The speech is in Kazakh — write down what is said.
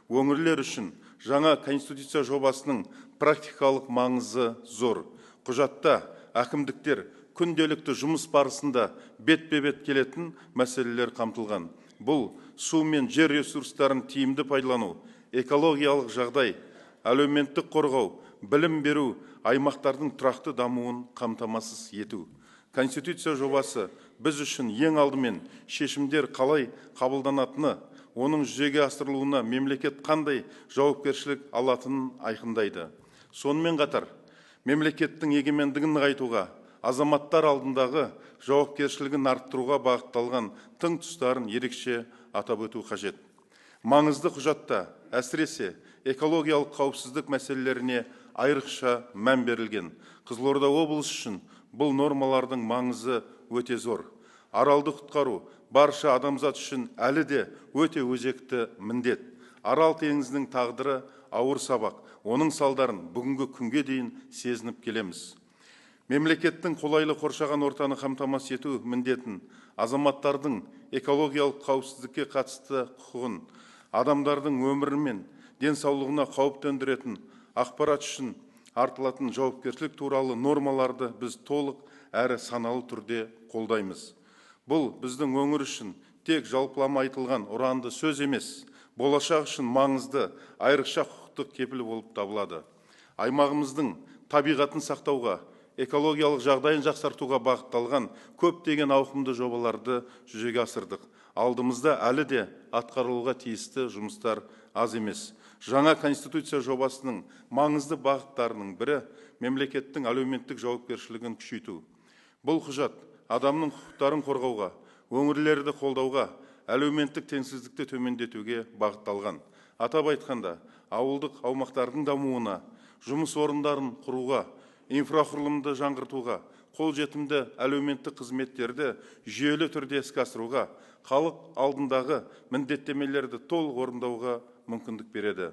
өңірлер үшін жаңа конституция жобасының практикалық маңызы зор. Құжатта әкімдіктер күнделікті жұмыс барысында бетпе-бет келетін мәселелер қамтылған. Бұл су мен жер ресурстарын тиімді пайдалану, экологиялық жағдай, әлеуметтік қорғау, білім беру, аймақтардың тұрақты дамуын қамтамасыз ету. Конституция жобасы біз үшін ең алдымен шешімдер қалай қабылданатыны, оның жүзеге асырылуына мемлекет қандай жауапкершілік алатынын айқындайды. Сонымен қатар, мемлекеттің егемендігін нығайтуға, азаматтар алдындағы жауапкершілігін арттыруға бағытталған тың тұстарын ерекше атап өту қажет. Маңызды құжатта әсіресе экологиялық қауіпсіздік мәселелеріне айрықша мән берілген. Қызылорда облысы үшін бұл нормалардың маңызы өте зор. Аралды құтқару барша адамзат үшін әлі де өте өзекті міндет. Арал теңізінің тағдыры ауыр сабақ. Оның салдарын бүгінгі күнге дейін сезініп келеміз. Мемлекеттің қолайлы қоршаған ортаны қамтамасыз ету міндетін, азаматтардың экологиялық қауіпсіздікке қатысты құқығын, адамдардың өмірі мен денсаулығына қауіп төндіретін ақпарат үшін артылатын жауапкершілік туралы нормаларды біз толық әрі саналы түрде қолдаймыз. Бұл біздің өңір үшін тек жалпылама айтылған ұранды сөз емес, болашақ үшін маңызды айрықша құқықтық кепіл болып табылады. Аймағымыздың табиғатын сақтауға, экологиялық жағдайын жақсартуға бағытталған көптеген ауқымды жобаларды жүзеге асырдық. Алдымызда әлі де атқарылуға тиісті жұмыстар аз емес. Жаңа конституция жобасының маңызды бағыттарының бірі мемлекеттің әлеуметтік жауапкершілігін күшейту. Бұл құжат адамның құқықтарын қорғауға, өңірлерді қолдауға, әлеуметтік теңсіздікті төмендетуге бағытталған. Атап айтқанда, ауылдық аумақтардың дамуына, жұмыс орындарын құруға, инфрақұрылымды жаңғыртуға, қолжетімді әлеуметтік қызметтерді жүйелі түрде іске асыруға, халық алдындағы міндеттемелерді толық орындауға мүмкіндік береді.